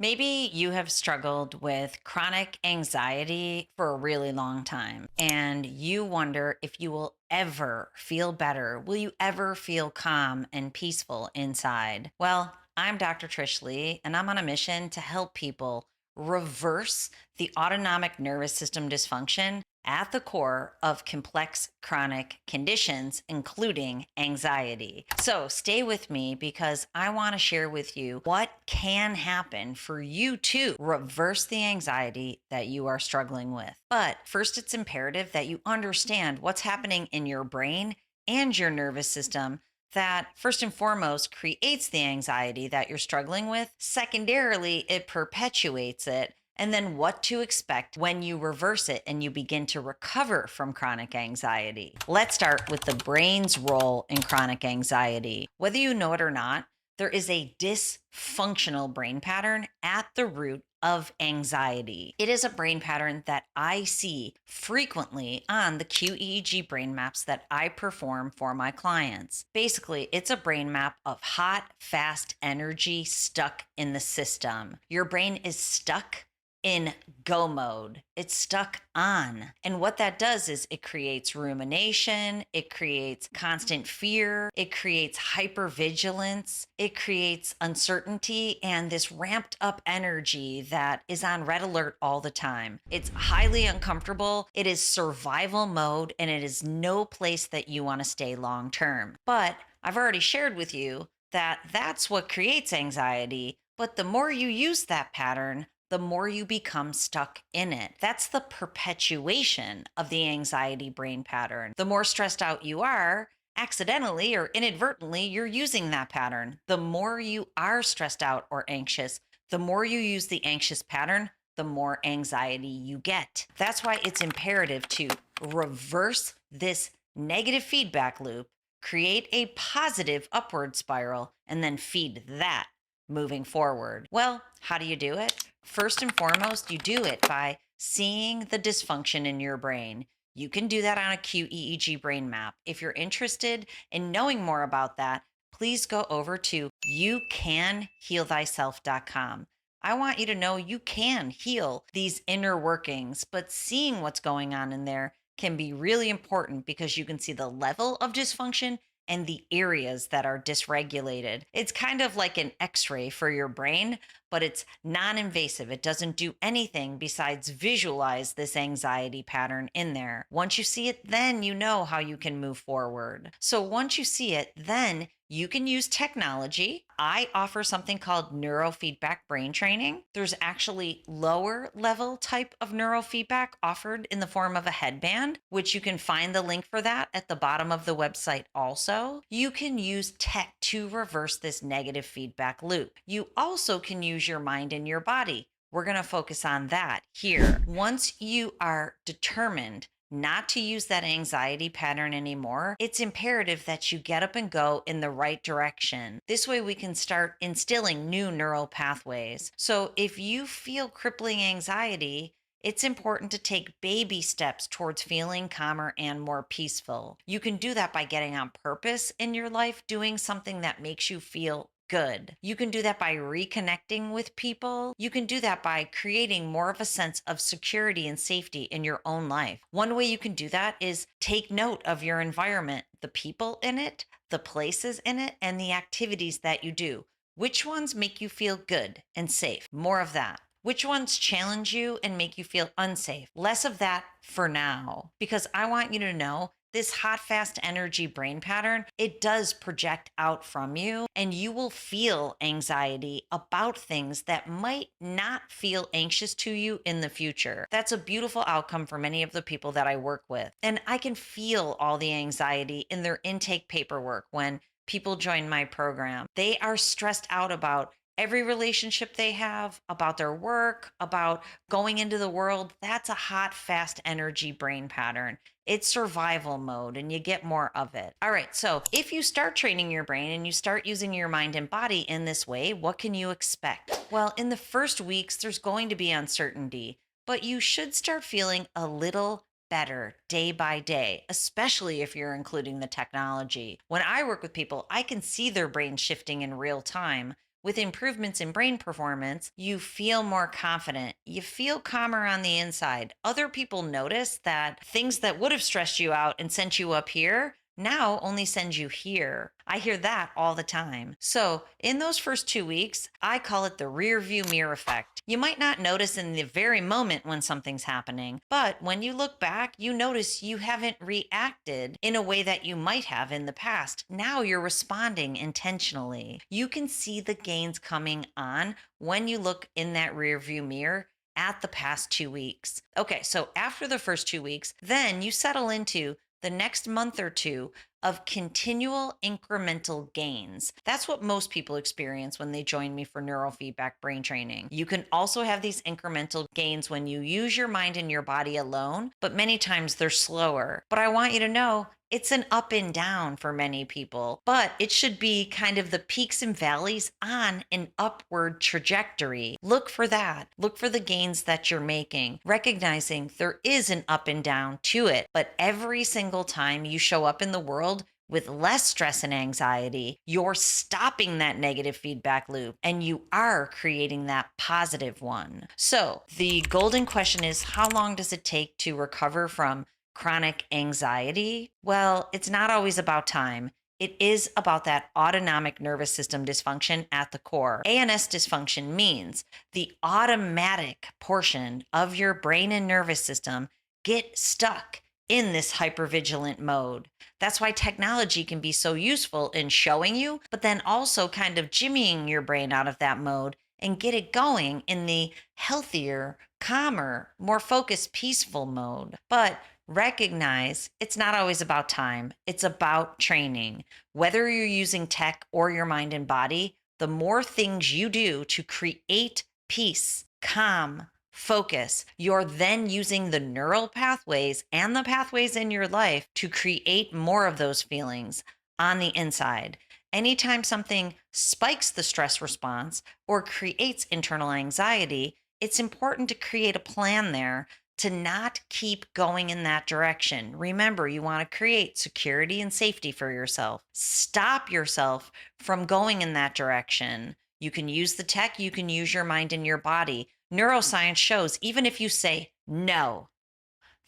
Maybe you have struggled with chronic anxiety for a really long time and you wonder if you will ever feel better. Will you ever feel calm and peaceful inside? Well, I'm Dr. Trish Leigh and I'm on a mission to help people reverse the autonomic nervous system dysfunction at the core of complex chronic conditions, including anxiety. So stay with me because I want to share with you what can happen for you to reverse the anxiety that you are struggling with. But first, it's imperative that you understand what's happening in your brain and your nervous system that first and foremost creates the anxiety that you're struggling with. Secondarily, it perpetuates it, and then what to expect when you reverse it and you begin to recover from chronic anxiety. Let's start with the brain's role in chronic anxiety. Whether you know it or not, there is a dysfunctional brain pattern at the root of anxiety. It is a brain pattern that I see frequently on the QEEG brain maps that I perform for my clients. Basically, it's a brain map of hot, fast energy stuck in the system. Your brain is stuck in go mode. It's stuck on. And what that does is it creates rumination, it creates constant fear, it creates hypervigilance, it creates uncertainty and this ramped up energy that is on red alert all the time. It's highly uncomfortable, it is survival mode, and it is no place that you want to stay long term. But I've already shared with you that that's what creates anxiety. But the more you use that pattern, the more you become stuck in it. That's the perpetuation of the anxiety brain pattern. The more stressed out you are, accidentally or inadvertently, you're using that pattern. The more you are stressed out or anxious, the more you use the anxious pattern, the more anxiety you get. That's why it's imperative to reverse this negative feedback loop, create a positive upward spiral, and then feed that moving forward. Well, how do you do it? First and foremost, you do it by seeing the dysfunction in your brain. You can do that on a QEEG brain map. If you're interested in knowing more about that, please go over to youcanhealthyself.com. I want you to know you can heal these inner workings, but seeing what's going on in there can be really important because you can see the level of dysfunction and the areas that are dysregulated. It's kind of like an x ray for your brain, but it's non invasive. It doesn't do anything besides visualize this anxiety pattern in there. Once you see it, then you know how you can move forward. So once you see it, then you can use technology. I offer something called neurofeedback brain training. There's actually lower level type of neurofeedback offered in the form of a headband, which you can find the link for that at the bottom of the website also. You can use tech to reverse this negative feedback loop. You also can use your mind and your body. We're going to focus on that here. Once you are determined not to use that anxiety pattern anymore, it's imperative that you get up and go in the right direction. This way we can start instilling new neural pathways. So if you feel crippling anxiety, it's important to take baby steps towards feeling calmer and more peaceful. You can do that by getting on purpose in your life, doing something that makes you feel good. You can do that by reconnecting with people. You can do that by creating more of a sense of security and safety in your own life. One way you can do that is take note of your environment, the people in it, the places in it, and the activities that you do. Which ones make you feel good and safe? More of that. Which ones challenge you and make you feel unsafe? Less of that for now, because I want you to know this hot, fast energy brain pattern, it does project out from you, and you will feel anxiety about things that might not feel anxious to you in the future. That's a beautiful outcome for many of the people that I work with. And I can feel all the anxiety in their intake paperwork when people join my program. They are stressed out about every relationship they have, about their work, about going into the world. That's a hot, fast energy brain pattern. It's survival mode and you get more of it. All right, so if you start training your brain and you start using your mind and body in this way, what can you expect? Well, in the first weeks, there's going to be uncertainty, but you should start feeling a little better day by day, especially if you're including the technology. When I work with people, I can see their brain shifting in real time, with improvements in brain performance, you feel more confident. You feel calmer on the inside. Other people notice that things that would have stressed you out and sent you up here now only send you here. I hear that all the time. So, in those first 2 weeks, I call it the rear view mirror effect. You might not notice in the very moment when something's happening, but when you look back, you notice you haven't reacted in a way that you might have in the past. Now you're responding intentionally. You can see the gains coming on when you look in that rear view mirror at the past 2 weeks. Okay, so after the first 2 weeks, then you settle into the next month or two of continual incremental gains. That's what most people experience when they join me for neurofeedback brain training. You can also have these incremental gains when you use your mind and your body alone, but many times they're slower. But I want you to know it's an up and down for many people, but it should be kind of the peaks and valleys on an upward trajectory. Look for that. Look for the gains that you're making, recognizing there is an up and down to it. But every single time you show up in the world with less stress and anxiety, you're stopping that negative feedback loop and you are creating that positive one. So the golden question is, how long does it take to recover from chronic anxiety? Well, it's not always about time. It is about that autonomic nervous system dysfunction at the core. ANS dysfunction means the automatic portion of your brain and nervous system get stuck in this hypervigilant mode. That's why technology can be so useful in showing you, but then also kind of jimmying your brain out of that mode and get it going in the healthier, calmer, more focused, peaceful mode. But recognize it's not always about time. It's about training. Whether you're using tech or your mind and body, the more things you do to create peace, calm, focus, you're then using the neural pathways and the pathways in your life to create more of those feelings on the inside. Anytime something spikes the stress response or creates internal anxiety, it's important to create a plan there to not keep going in that direction. Remember, you want to create security and safety for yourself. Stop yourself from going in that direction. You can use the tech, you can use your mind and your body. Neuroscience shows even if you say no,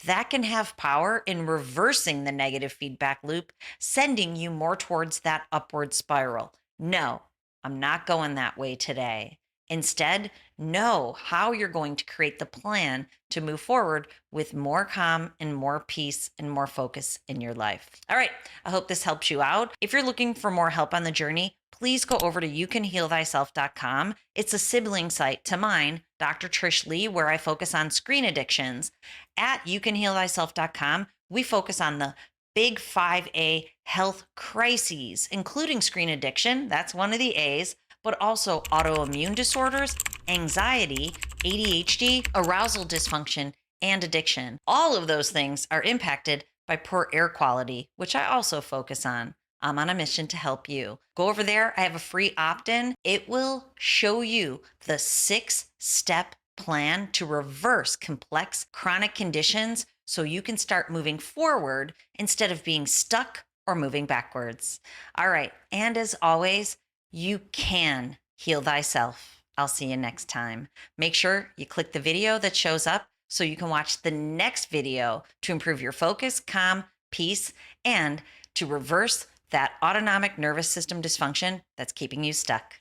that can have power in reversing the negative feedback loop, sending you more towards that upward spiral. No, I'm not going that way today. Instead, know how you're going to create the plan to move forward with more calm and more peace and more focus in your life. All right, I hope this helps you out. If you're looking for more help on the journey, please go over to youcanhealthyself.com. It's a sibling site to mine, Dr. Trish Leigh, where I focus on screen addictions. At youcanhealthyself.com, we focus on the big 5A health crises, including screen addiction, that's one of the A's, but also autoimmune disorders, anxiety, ADHD, arousal dysfunction, and addiction. All of those things are impacted by poor air quality, which I also focus on. I'm on a mission to help you. Go over there. I have a free opt-in. It will show you the 6-step plan to reverse complex chronic conditions so you can start moving forward instead of being stuck or moving backwards. All right. And as always, you can heal thyself. I'll see you next time. Make sure you click the video that shows up so you can watch the next video to improve your focus, calm, peace, and to reverse that autonomic nervous system dysfunction that's keeping you stuck.